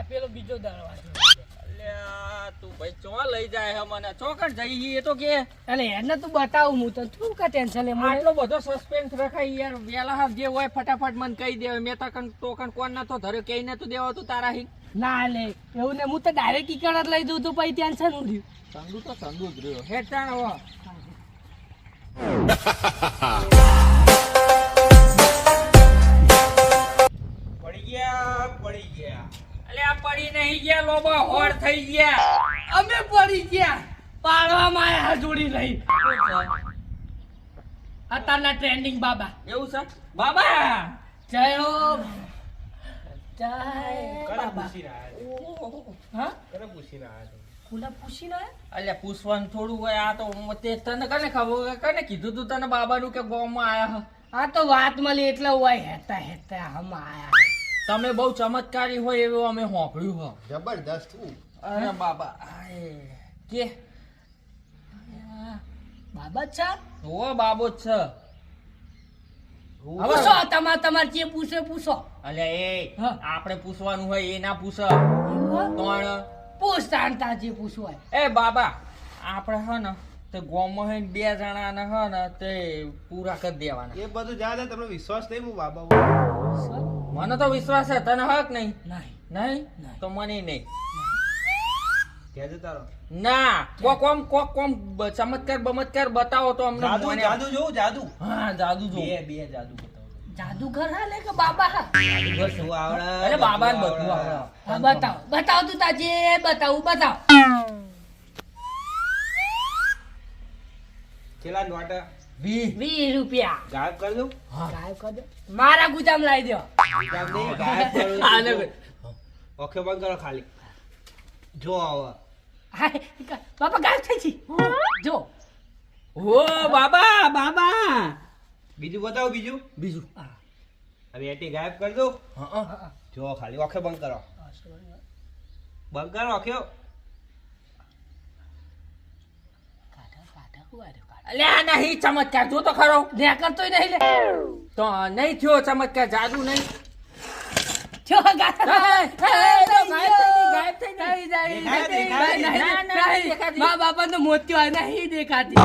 પેલો બીજો દરવાજો અલ્યા તું ભાઈ ચો લઈ જાય હે મને ચોકડ જઈ એ તો કે અલે એને તું બતાવું હું તને તું કા ટેન્શન લે મને આટલો બધો સસ્પેન્સ રખાય યાર વેલા જે હોય ફટાફટ મને કહી દે મેં ટોકન કોણ નતો ધર્યો કે નતું દેવા તું તારા હી ના લે એવું ને હું તો ડાયરેક્ટ ઈકડ જ લઈ દઉં તું પછી ટેન્શન ઉડ્યું સંદુ તો સંદુ જ રહ્યો હેડ તાણ હવે પડી ગયા અલ્યા પડી નહીં ગયા લોબા હોર થઈ ગયા અમે પડી ગયા પાડવામાં આયા જોડી રહી અત્યારના ટ્રેન્ડિંગ બાબા એવું છે બાબા જય હો જય બાબા હા કુલા પૂછી ના અલ્યા પૂછવાનું થોડું હોય આ તો તે તને કને ખબર કને કીધું તું તને બાબાનું કે ગામમાં આયા આ તો વાત મળી એટલે હોય હેતા હેતા હમ આયા તમે બહુ ચમત્કારી હોય એવું અમે હોંભળ્યું હો જબરદસ્ત અરે બાબા કે બાબા છે ઓ બાબો જ છે પૂછો તમારે જે પૂછે પૂછો અલ્યા એ હા. આપણે પૂછવાનું હોય એ ના પૂછ એવું તોણ પૂછતા અંતા જે પૂછવું હોય એ બાબા આપણે હે ને તે ગામમાં હે ને બે જણાને હે ને તે પૂરા કરી દેવાના એ બધું જાદે તમને વિશ્વાસ નહીં હું બાબા મને તો વિશ્વાસ છે તને હક નહીં નહીં નહીં તો મને નહીં કહેજો તારો ના કોમ ચમત્કાર બમત્કાર બતાવો તો અમને જાદુ મને- જાદુ જોઉં જાદુ હા જાદુ જો બે જાદુ બતાવો જાદુગર હા લે કે બાબા હા જાદુગર શું આવડે અરે બાબાને બધું આવડે હા, બતાવ તું તાજે બતાવ કેટલા નોટ 20 રૂપિયા ગાયબ કરી દઉં ગાયબ કર દે મારા ગુજામ લાવી દો ગાયબ નહીં, ગાયબ કરું આને છું. ઓકે બંધ કરો ખાલી જો આવો હાય, બાબા ગાયબ થઈ છી જો ઓ બાબા બીજું બતાવો બીજું બીજું હવે એટી ગાયબ કરી દઉં હા જો ખાલી ઓકે બંધ કરો બંધ કરો ઓકે અલ્યા નહીં ચમત્કાર જો તો ખરો ને કરતોય નહીં લે તો નહીં થયો ચમત્કાર જાદુ નહીં જો ગાયબ ગાયબ થઈ ગઈ. મા બાપા તો મોત્યો નહીં દેખાતી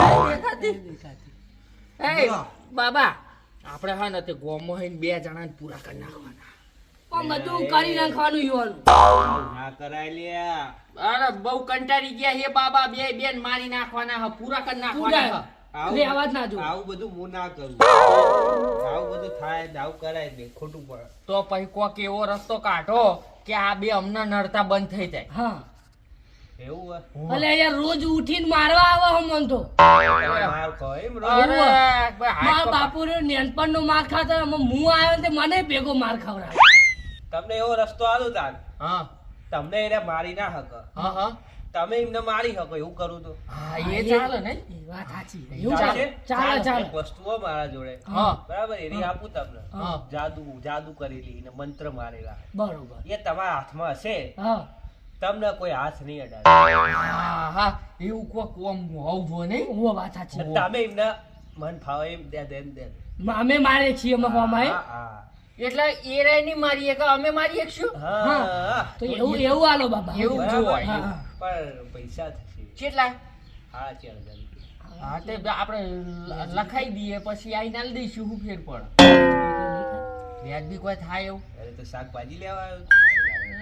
એ બાબા આપણે હા ને તે ગોમો હે બે જણાને પૂરા કરી નાખવાના પણ બધું કરી નાખવાનું યુવાનું ના કરાય લ્યા અરે બહુ કંટાળી ગયા હે બાબા બે બેન મારી નાખવાના હ પૂરા કરી નાખવાના હ લે અવાજ ના જો આવું બધું હું ના કરું આવું બધું થાય ને આવું કરાય ને ખોટું પડે તો પછી કોક એવો રસ્તો કાઢો કે આ બે અમને નડતા બંધ થઈ જાય હા એવું હોય અલે યાર રોજ ઉઠીને મારવા આવે હમ મન તો માર ખાઓ એમ રો. અરે મારા હાથ બાપુ રે નેનપણ નો માર ખાતો હું આવ્યો તે મને ભેગો માર ખવડાવે તમને એવો રસ્તો આલું તાન હા તમને એને મારી ના હકો હા તમે એમને મારી હકો એવું કરું તો હા એ ચાલે ને એ વાત સાચી એવું ચાલે? ચાલે એક વસ્તુઓ મારા જોડે હા બરાબર એની આપું તમને હા. જાદુ કરેલી ને મંત્ર મારેલા બરોબર એ તમારા હાથમાં હશે હા તમને કોઈ હાથ નહીં અડાડે હા એવું કોક કોમ હોવું જોઈએ નહીં ઓ વાત સાચી તમે એમને મન ફાવે એમ દે દે અમે મારે છીએ મફામાં હા હા એટલે એ રાય નહીં મારીએ કે અમે મારીએ કે શું હા તો એવું આલો બાબા એવું બરાબર. જોવાય હા. પણ પૈસા થશે કેટલા હા 4000 રૂપિયા. હા તે આપણે લખાઈ દઈએ પછી આઈને આલી દઈશું શું ફેર પડે વ્યાજબી કોઈ થાય એવું અરે તો શાકભાજી લેવા આવ્યો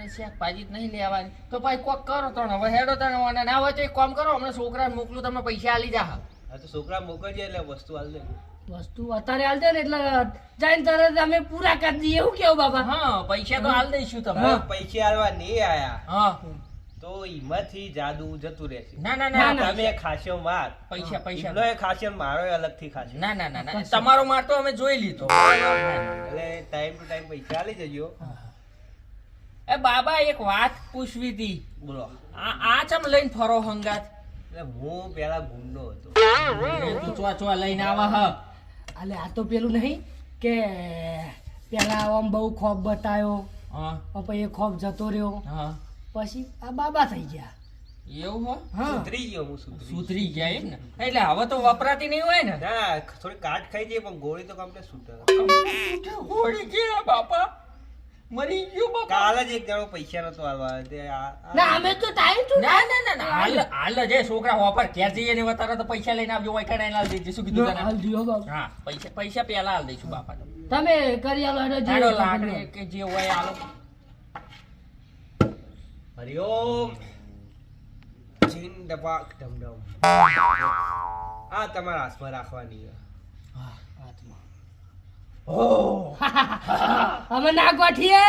શાકભાજી જ નહીં લેવાની તો ભાઈ કોક કરો તો હવે હેડો તને અને ના હોય તો એક કામ કરો હમણાં છોકરાને મોકલું તમને પૈસા આલી જા હા તો છોકરા મોકલજે એટલે વસ્તુ આલ દે વસ્તુ અત્યારે હાલ દે ને એટલે જઈને તરત અમે પૂરા કરી દઈએ એવું કેવું બાબા હા પૈસા તો આલી દઈશું તમને હવે પૈસા આલવા નહીં આયા હા તો એમાંથી જાદુ જતું રહેશે ના ના ના, ના તમે ખાશો માર પૈસા એમનો એ ખાશે ને મારો એ અલગથી ખાશે ના ના ના ના તમારો માર તો અમે જોઈ લીધો એટલે ટાઈમ ટુ ટાઈમ પૈસા આલી જજો એ બાબા એક વાત પૂછવી હતી બોલો આ ચમ લઈને ફરો હંગાત એટલે હું પેલા ગુંડો હતો. તું ચો લઈને આવા હ. અલે આ તો પેલું નહીં કે પેલા આમ બહુ ખોફ બતાયો હા પછી એ ખોફ જતો રહ્યો હા પછી આ બાબા થઈ ગયા. એવું હો હા સુધરી ગયો હું સુધરી. સુધરી ગયા એમ ને એટલે હવે તો વપરાતી નહીં હોય ને ના થોડી કાટ ખાઈ જઈએ પણ ગોળી તો કમ્પ્લીટ છૂટે. હોળી ગયા બાપા મરી ગયો બાપા કાલ જ એક જણો પૈસા નતો આલવા તે ના અમે તો ટાઈમ છું ના ના ના ના હાલ જે છોકરા ઓફર ઘેર જઈએ ને વતારે તો પૈસા લઈને આવજો હોય કડાઈને આલ દેજે શું કીધું તને હાલ દિયો બાબા. હા પૈસા પહેલા આલ દઈશું બાપા તમે કરી આલો હેડો જે હાડો લાકડી કે જે હોય આલો હરિઓમ જિંદબાગ ધમધમ. આ તમારા હાથમાં રાખવાની છે. અમે ના ગોઠીએ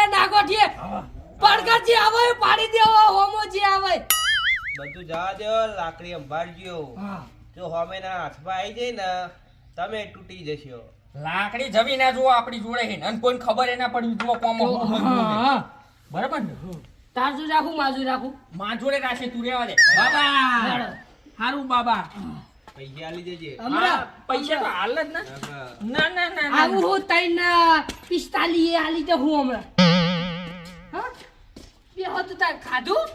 પડકાજી આવે પાડી દેવો હોમોજી આવે. બધું જવા દો લાકડી સંભાળજો. હા જો હોમેના હાથમાં આવી જાય ને તમે તૂટી જશો. લાકડી જમી ના જુઓ આપણી જોડે હે અને કોઈને ખબર એ ના પડી જુઓ કોમ હા બરાબર ને તારજુ રાખું માજુ રાખું માં જોડે રાખે તું રેવા દે બાબા હારું બાબા પૈસા આલી દેજે. હમણાં પૈસા તો હાલ જ ના ના ના ના આવું હું તૈન 45 આલી દે હું હમણાં. હા બે હતું તાર ખાધું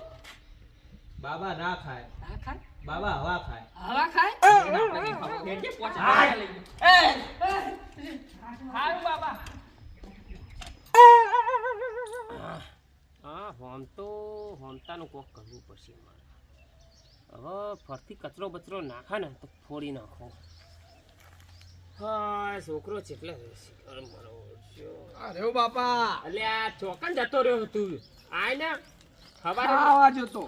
બાબા ના ખાય. ના ખાય બાબા હવા ખાય. હવા ખાય હારું બાબા હા હોમતાનું કોક કરવું પડશે મારે. હવે ફરતી કચરો બચરો નાખા ને તો ફોડી નાખો. હા છોકરો ચેટલા રહેશે અરે બાપા એટલે આ ચોકન જતો રહ્યો તું આય ને હવારે આવા જતો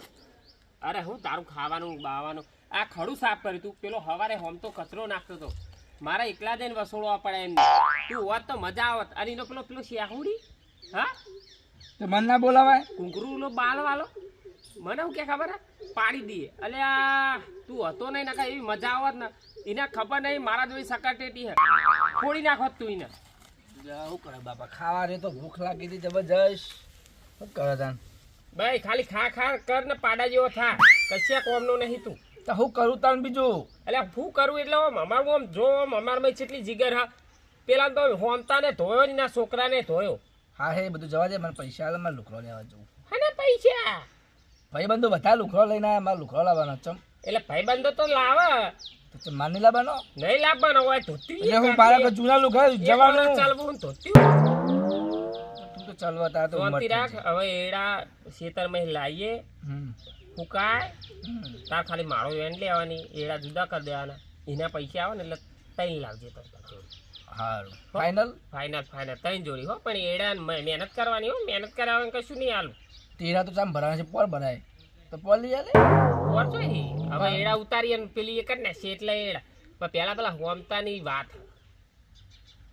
અરે હું તારું ખાવાનું બાવાનું આ ખડું સાફ કર્યું તું પેલો હવારે હોમ તો કચરો નાખતો હતો મારા એકલા દઈને વસોડવા પડે એમ તું હોત તો મજા આવત. અને એનો પેલો શ્યાહુડી હા તો મન ના બોલાવાય કુંકરૂનો બાલ વાલો મને શું કે ખબર હે પાડી દઈએ. અલે આ તું હતો નહીં નાખા એવી મજા આવત ને એને ખબર નહીં મારા જોઈ સકાટેટી હે ફોડી નાખત તું એને. શું કરે બાપા ખાવા રે તો ભૂખ લાગી હતી જબરજસ્ત શું કરે તાન ભાઈ ખાલી ખા કર ને પાડા જેવો થા કશિયા કોમનો નહીં તું. તો હું કરું તાન બીજું એટલે શું કરું એટલે અમારું આમ જો અમારમાં કેટલી જીગર હા પેલા તો હોમતા ને ધોયો ને ના છોકરાને ધોયો. હા હે બધું જવા દે મને પૈસા આલે મારે લુખડો લેવા જવું. હા ને પૈસા ભાઈબંધો બધા લુખડો લઈને આવ્યા મારે લુખડો લાવવાનો ચમ એટલે ભાઈબંધો તો લાવે તો ચમ માર નહીં લાવવાનો નહીં લાવવાનો હોય ધોતી એટલે હું મારા કે જૂના લુખડા જવાનું ચાલવું ધોતી તું તો ચાલવા તા તો શાંતિ રાખ. હવે એડા ખેતરમાં લાવીએ ફૂકાય તાર ખાલી માળો વેણ લેવાની એડા જુદા કરી દેવાના એના પૈસા આવે ને એટલે ત્રણ લાવજે તો હારું ફાઇનલ ફાઇનલ ત્રણ જોડી હો પણ એડા મહેનત કરવાની હો મહેનત કરાવવાની કશું નહીં હાલું તેરા તો ચામ ભરાના છે પોર ભરાય તો પોર લઈ આલે ઓર જોઈ હવે એડા ઉતારી અને પેલી એ કરી નાખશે એટલે એડા પણ પહેલા પેલા હોમતાની વાત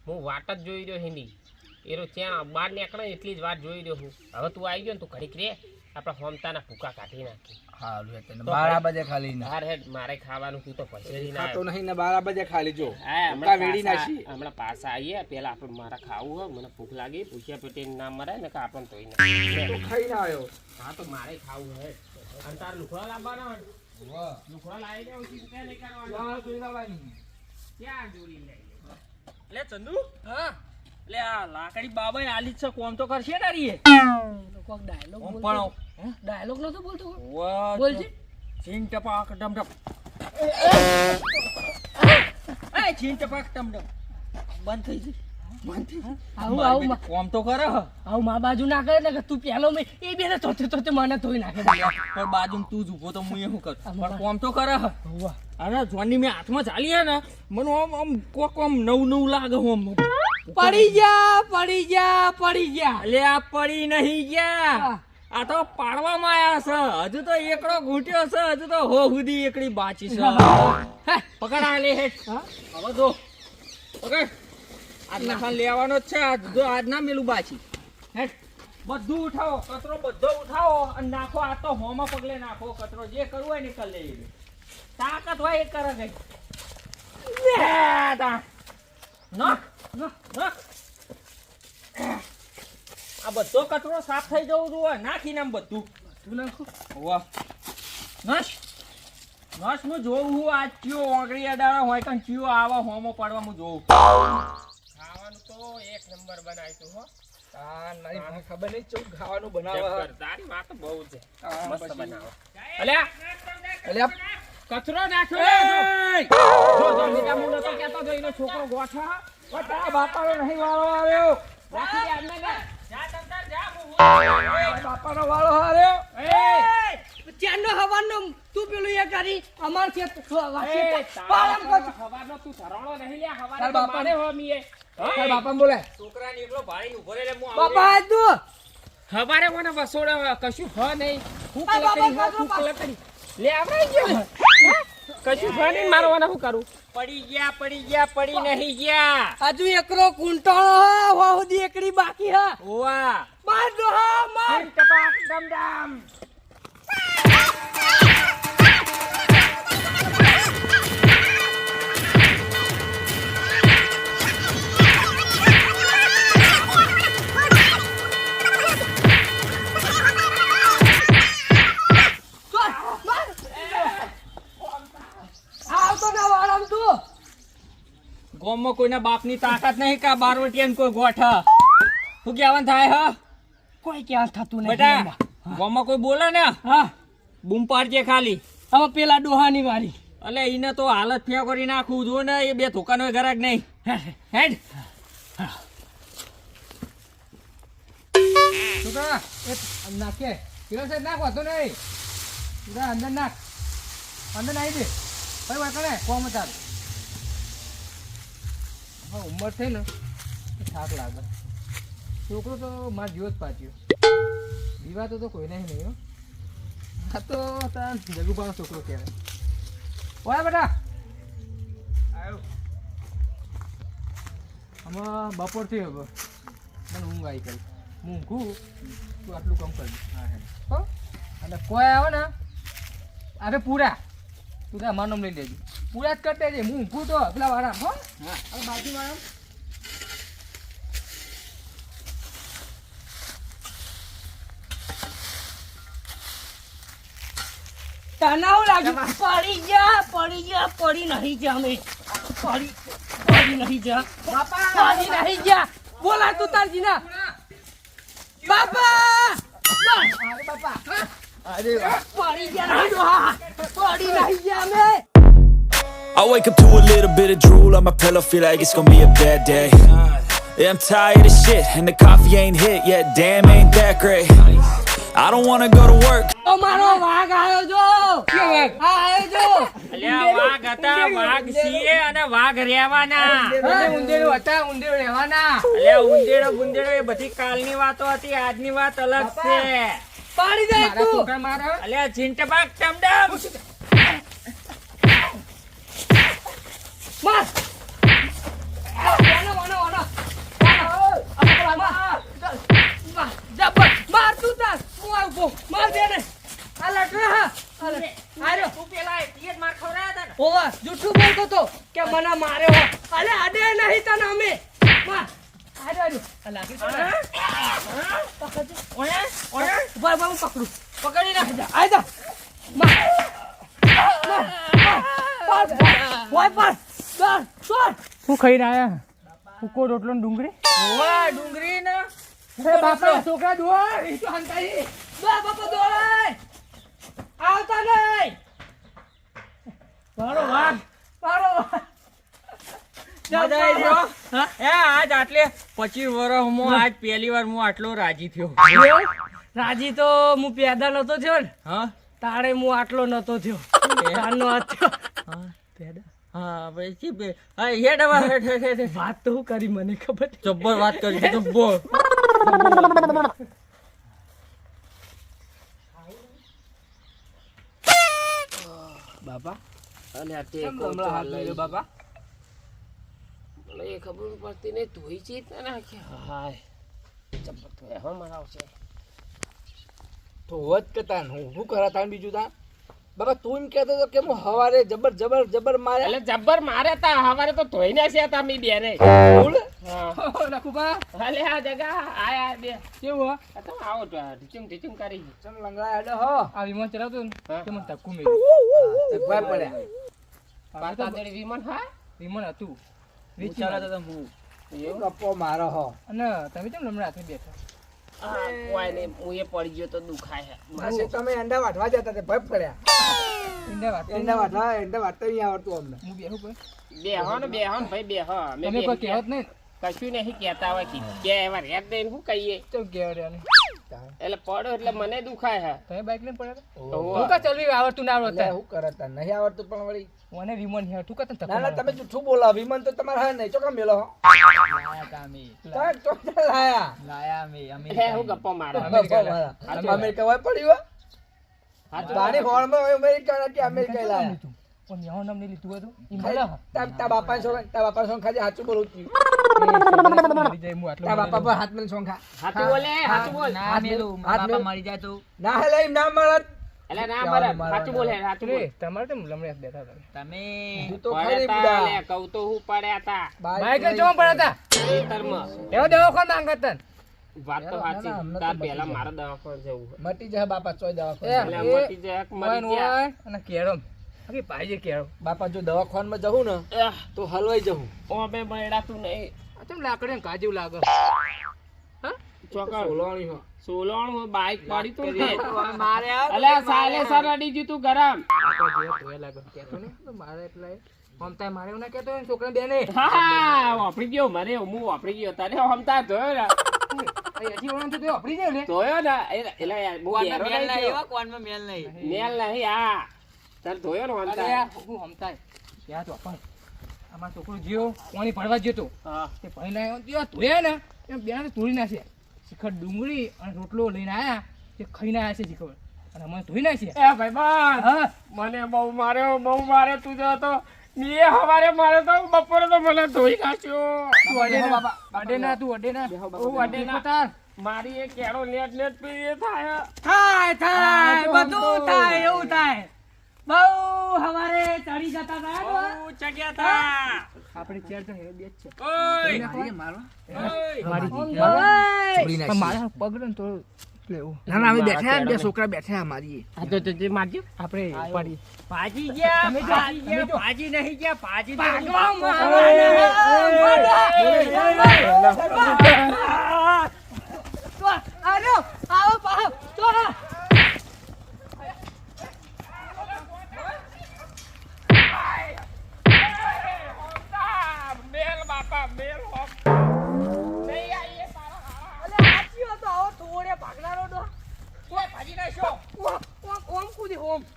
હું વાટ જ જોઈ રહ્યો હિન્દી એનો ત્યાં બહાર નીકળે એટલી જ વાત જોઈ રહ્યો હું. હવે તું આવી ગયો ને તું ઘડીક રે આપણા હોમતાના ભૂકા કાઢી નાખી. હારું હે તને બારા બજે ખાલી ના હાર હેડ મારે ખાવાનું તું તો પછી ના તો નહીં ને બારા બજે ખાલી જો હમણાં વેડી નાખી હમણાં પાછા આવીએ પેલા આપણે મારા ખાવું હોય મને ભૂખ લાગી પૂછ્યા પેટે ના મરાય ને કે આપણને તોય ના ખાઈ ના આવ્યો હા તો મારે ખાવું હે અને તાર લુખડા લાવવાના લુખડા લાવી દે ઉસી ક્યાં નહીં કરવાનું ક્યાં જોડી લઈ લે ચંદુ હા લે આ લાકડી બાબાએ આલી છે કોમ તો કરશે ને રીએ કોક ડાયલોગ પણ બોલતો ડાયલોગ નતો બોલતો વાહ બોલજી ચીન ટપાક ડમડમ એ ચીન ટપાક ડમડમ બંધ થઈ ગઈ આવું કોમ તો કરે હ આવું મા બાજુ ના કરે ને કે તું પેલો મેં એ બેને તોતે મને ધોઈ નાખે પણ બાજુ તું જ ઉભો તો હું એ શું કર પણ કોમ તો કરે હ અરે જોની મેં હાથમાં ચાલી હે ને મને આમ કોક આમ નવું લાગે હું પડી ગયા અલે આ પડી નહીં ગયા આ તો પાડવામાં આયા છે હજુ તો એકડો ઘૂંટ્યો છે હજુ તો હો હુદી એકડી બાચી છે પકડ આ લે હેઠ હવે જો પકડ આજ ના લેવાનો જ છે જો આજ ના મેલું બાચી હેઠ બધું ઉઠાવો કચરો બધો ઉઠાવો અને નાખો આ તો હોમાં પગલે નાખો કચરો જે કરવું હોય ને કર લે તાકાત હોય એ કરે ગઈ નાખ આ બધો કચરો સાફ થઈ જવું જોઈએ નાખીને આમ બધું તું નાખો વાહ નાશ બસ હું જોઉં હું આ ચિયો ઓગળી અડાડો હોય કણ ચિયો આવા હોમો પડવા હું જોઉં. ખાવાનું તો એક નંબર બનાવીશું હો. મને ખબર નહીં ચૌ ખાવાનું બનાવે જબ્બર. તારી વાત બહુ છે. મસ્ત પછી- બનાવો. અલ્યા અલ્યા કચરો નાખ્યો એય! જો જો લીધા હું નતો કહેતો જો એનો છોકરો ગોઠા તારા બાપાનો નહીં વાળો આવ્યો રાખી દે આમને લે. જા તમતાર જા હું બાપાનો વાળો આવ્યો ચાંદો હવાનો તું પેલું એ કરી અમાર ખેત હવાનો તું ધરાણો નહીં લે હવાનો તાર તો બાપા- મારે હો મીએ તારા બાપાને બોલે છોકરાને એકલો ભાળીને ઉભો રહે લે, હું આવું. બાપા આ તું હવારે મને વસોડે કશું હ નહીં ફૂક આ બાપા લકડી હ કાઢો ફૂક લકડી લે આવડાઈ ગયો કશું હ નહીં મારો મને શું કરું પડી ગયા પડી નહીં ગયા. હજુ એકરો કુંટાળો હા વા સુધી એકડી બાકી હા ઓવા માર દો હા માર ટપાક ડમ ડમ આવતો ના વાળામ તું ગામમાં કોઈના બાપની તાકાત નહીં કા બારવટીયાને કોઈ ગોઠા. શું કહેવાનું થાય હ કોઈ ક્યાં થતું નહીં બેટા? ગામમાં કોઈ બોલે ને હા બૂમ પાડજે ખાલી. હવે પેલા ડોહાની વારી અલે ઈને તો હાલત ફેર કરી નાખું જો ને એ બે ધોકાનો ઘરાક નહીં. હેડ છોકરા એ નાખે કિલો સાહેબ નાખ વાતો નહીં સીધા અંદર નાખ અંદર નાખી દે ભાઈ વાંકણે કોમ ચાલ હા ઉંમર થઈ ને તો થાક લાગે છોકરો તો માર જીવ જ પાચ્યો દીવાતો તો કોઈ નહીં હો આ તો તાર જગુબાનો છોકરો કહેવાય ઓય બેટા આવ્યો આમાં બપોર થયો હવે મને ઊંઘ આવી કરી હું ઊંઘું તું આટલું કામ કરજો હો અને કોઈ આવે ને હવે પૂરા તું તારા મારું નામ લઈ લેજો પૂરા જ કરતા જઈએ હું ઊંઘું તો પેલા વાળા હો હવે બાજુમાં આમ તનાવ લાગ્યું પડી નહીં જા અમે પડી નહીં જા પડી નહીં જા બોલા તું તારજી ના બાપા અરે બાપા અરે વાહ. પડી ગયા નહીં ડોહા પડી નહીં જા અમે I wake up to a little bit of drool on my pillow, feel like it's gonna be a bad day. Yeah, I'm tired of shit, and the coffee ain't hit yet, damn, ain't that great. I don't wanna go to work. અમારો વાઘ આવ્યો જો આવ્યો જો અલ્યા વાઘ હતા વાઘ છીએ અને વાઘ રહેવાના. ઊંધેડું હતા ઊંધેડું રહેવાના અલ્યા ઉંદેડો ગુંદેડો એ બધી કાલની વાતો હતી, આજની વાત અલગ છે. પાડી દે મારા તું છોકરા મારે અલ્યા ચિંટબાગ ટમડમ માર માર તું તાર હું આવું માર દે ને આ લટરા હા આર્યો તું પેલા ટીએટ માર ખવડાયા હતા ને. ઓવા જૂઠું બોલતો તો કે મને માર્યો હો અલે આડે નહીં તને અમે માર આર્યો આ લાગી તો પકડ ઓય ઓય ઉભા ઉભા હું પકડું પકડી નાખ. આઈ જા માર ઓય પર દર સોર શું ખાઈ રહ્યા ઉકો રોટલો ને ડુંગળી ઓવા ડુંગળી ને બાપા છોકરા દોડ એ તો હંતાઈ બા બાપા દોડાય આવતા નહીં મારો વાઘ મારો મજા આવી ગયો. એ આજ આટલે 25 વર્ષમાં આજ પહેલી વાર હું આટલો રાજી થયો. રાજી તો હું પેદા નતો થયો ને હા તારે હું આટલો નતો થયો તારનો હાથ થયો હા પછી હા હેડ હવે હેડ હેડ હેડ. વાત તો હું કરી મને ખબર છે. જબ્બર વાત કરી છે જબ્બર. બાપા અને આ તે કેમ હમણાં હાથ ધોયો બાપા મને એ ખબર પડતી નહીં ધોઈ છે જ ના કે હાય જબ્બર ધોયા હો મારા આવશે તો હોત કે તાન હું શું કરા તાન બીજું તાન બાબા તું એમ કહેતો હતો કે હું હવારે જબર જબર જબર મારે એટલે જબ્બર મારે તા હવારે તો ધોઈ નાખ્યા તા મી બેને હા. લખુબા હાલે આ જગા આયા બે કેવું હો? આ તો આવો તો ઢીચુમ કરી ચમ લંગડા હેડો હો આ વિમાન ચલાવતો ને હા. તે મને ધક્કું મેલ્યું. તે ભાઈ પડ્યા પાતા દેડી વિમન હા વિમાન હતું હું વેચી ચાલે નાખ્યું. તો હું એવું ગપ્પો મારો હો અને તમે કેમ લમણા હાથે બેઠા? આ કોઈ ને હું એ પડી ગયો તો દુખાય આજે તમે અંડા વાટવા જતા તે ભાઈ પડ્યા ઈંડા વાત અંડા વાટતા નહીં આવડતું અમને હું બેહું કોઈ બેહો ને ભાઈ બેહો અમે તમે કોઈ બેહી કહેવત નહીં કશું નહીં કહેતા હોય કે એવા રેત દઈને શું કહીએ તો કહેવા ને એટલે પડો એટલે મને દુખાય હે તમે બાઈક લઈને પડ્યા હતા? ઓહો. તું કા ચલવી આવડતું ના એટલે આવડતા હું કરે તાર નહીં આવડતું પણ વળી મને વિમાન હે તું કા તને ના ના ધક્કો તમે જૂઠું બોલો વિમાન તો તમારે હા નહીં ચોકા મેલો હો તાર ચોકા લાયા હે હું ગપ્પો મારો અમેરિકા મારા. અમેરિકા હોય પડ્યું હો બાની હોળમાં હોય અમેરિકા કે અમેરિકા લાયા પણ યહો નામ નહીં લીધું હતું ઈ ખાઈ- મળે હા. તા બાપા સોંગ ખાજે સાચું બોલું છું મરી જાય હું આટલો તા બાપા બધો પર હાથ મેં સોંગ ખા હાચું બોલે હાચું બોલ હાથ મેલું મરી જાય તો ના હે લઈ ના મળત એટલે ના મરે હાચું બોલે હાચું બોલ રે, તમારે કેમ લમણે હાથ બેઠા હતા? તું તો ખાલી પડ્યા બુડા તા કહું તો હું પડ્યા તા બાઈક લઈને જવા પડ્યા હતા ખેતરમાં એવો દવાખાને માંગતા હતા ને. વાત તો સાચી અમને તો તાર મટી પહેલા જાય. મારા દવાખાને જવું છે. મટી જાય બાપા ચોય એ, દવાખાને એટલે મટી જાય કે હોય મરી ને ગયા હોય અને કેળમ બાકી પાहिજે કેળમ બાપા જો દવાખાનમાં જવું ને તો હલવાઈ જવું ઓમે બળડાતું નહીં આ ચમ લાકડી કાજુ લાગે ચોકડ સોલવાણી હો સોલણ બાઈક પડી તું ને અલ્યા સાયલેન્સર અડી ગયું તું ગરમ મારે એટલે મમતા મારે એવું ના કહેતો હોય ને છોકરા બેને હા વાપરી ગયો મને હું વાપરી ગયો તને હમતા જોયો ને હજી ઓળખ તો આપડી જાય ને ધોયો ને એટલે યાર બહુ ઘેરો નહીં થયો. મેલ નહીં હા તાર ધોયો ને હમતા અરે હું હમતાય યાદ વાપર આમાં છોકરો જીઓ પાણી ભરવા જતો હા તે ભાઈને ત્યાં ધોયા ને એમ બેને તોડી નાખે શિખર ડુંગળી અને રોટલો લઈને આયા તે ખાઈને આયા છે શિખર અને અમે ધોઈ નાખીએ એ ભાઈ બસ હા મને બહુ માર્યો તું જો તો મેં હવારે મારે તો બપોરે તો મને ધોઈ નાખ્યો તું અડે ના તું અડે ના હું અડે ના. તાર મારી એ કેળો નેટ પી થાય થાય બધું થાય એવું થાય બહુ હવારે ચડી જતા હતા બહુ ચગ્યા તા આપણે ચેર તો હે બે જ છે ઓય મારી મારા પગડે ને તો લેવું ના ના અમે બેઠા બે છોકરા બેઠા અમારી આ તો તે મારજો આપણે ઉપાડીએ ભાજી ગયા તમે જો, ભાજી તમે ગયા જો. ભાજી નહીં ગયા ભાજી મેલ બાપા મેલ હોપ નહીં આઈએ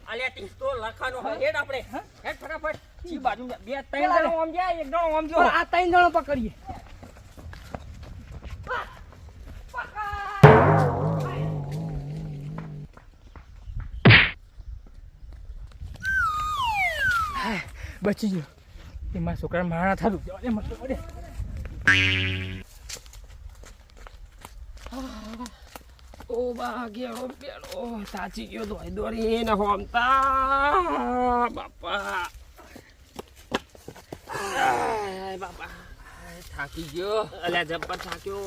અલ્યા તીસ તો લખાનો હેડ આપણે હેડ ફટાફટ છી બાજુ બે ત્રણ જણો આમ જાય એક જણો આમ જો આ ત્રણ જણો પકડીએ બચી ગયો એ મારા છોકરા મારા થારું જવા દે મતલબ પડે ઓ બાગેડો પેડો સાચી ગયો દોઈ દોરી ને હોમતા બાપા આય બાપા આય, થાકી ગયો અલ્યા જબ્બર થાક્યો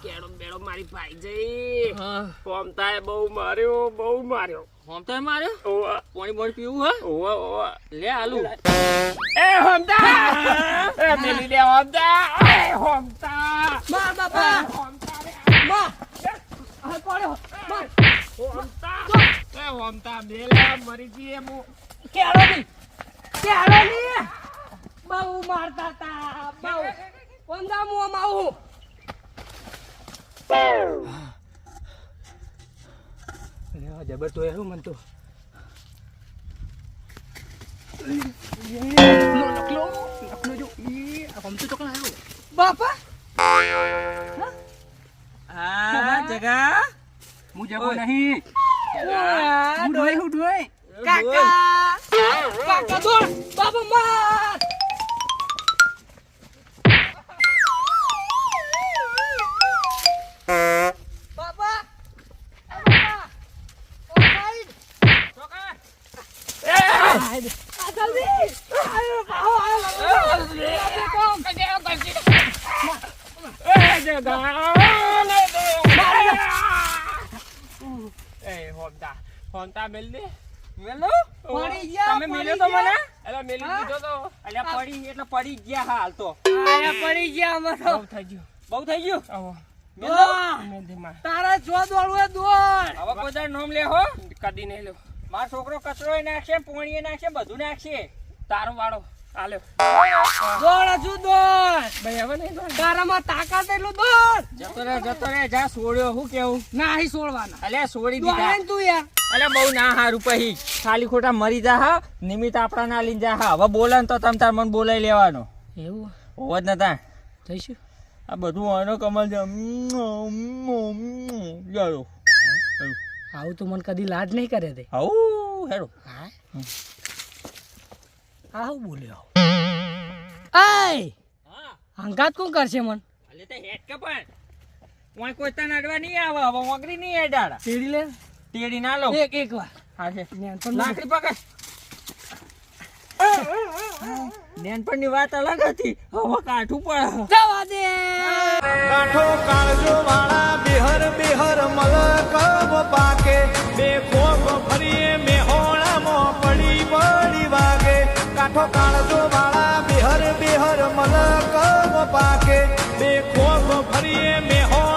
કેડો બેડો મારી ભાઈ જઈ હોમતાએ બહુ માર્યો હોમતા માર્યો ઓવા પાણી બોણી પીવું હે ઓવા લે આલુ એ હોમતા એ મેલી દે હોમતા એ હોમતા માર બાપા હોમતા રે માર આ પડ્યો માર હોમતા એ હોમતા મેલા મરી ગઈ એમ કેળોની બહુ મારતા તા બહુ પંદા મુવામાં આવું અરે જબર તો એવું મન તો લખલો જો ઈ આમ તો ચોકલા આવ્યો બાપા હા જગા હું જગો નહીં હું ડોય કાકા કાકા દોડ બાપા માર બાપા બાપા ઓ ભાઈ આ જલ્દી આયો આયો દે એ હોમતા મેલ દે મેલો પડી ગયા, તમે પડી મેલ્યો તો મને ગયા. અલા મેલી દીધો તો અલ્યા પડી એટલે પડી ગયા હાલ તો આયા પડી ગયા અમે તો. બહુ થઈ ગયું બહુ થઈ ગયું આવો મેલો દોડ. મેલ દે માં તારે જો દોડવું હોય દોડ. હવે કોઈ તાર નોમ લે હો કદી નહીં લ્યો મારો છોકરો કચરો નાખશે પોણીએ નાખશે બધું નાખશે તારો વાળો આલ્યો દોડ હજુ દોડ. ભાઈ હવે નહીં દોડ તારામાં તાકાત એટલું દોડ. જતો રે જા છોડ્યો હું કેવું નહીં છોડવાના. અલ્યા છોડી દોડે દીધા ને તું યાર. અલ્યા બહુ ના હારું પછી ખાલી ખોટા મરી જા હા નિમિત્ત આપણા ના લઈને જા હા હવે બોલે ને તો તમ તાર મને બોલાઈ લેવાનો એવું હોવ જ નતા જઈશું. આ બધું આનો કમલ છે જાડો આવું તો મને કદી લાજ નહીં કરે તે. આવું હેડો આવું બોલ્યો. આય હા હંગાત કોણ કરશે મન? અલે તે હેડ કે પણ ઓય કોઈ તને અડવા નહીં આવે હવે ઓગરી નહીં હેડાડા તેડી લે તેડી ના લો એક વાર. હા છે નેનપણ લાકડી પકડ નેનપણની વાત અલગ હતી હવે કાઠું પડે જવા દે. કાઠો કાળજો વાળા બેહર બેહર મલકમ પાકે બે કોક ફરીએ મેહોણામાં પડી પડી વાગે કાઠો કાળજો વાળા બેહર બેહર મલકમ પાકે બે કોક ફરીએ મેહોણામાં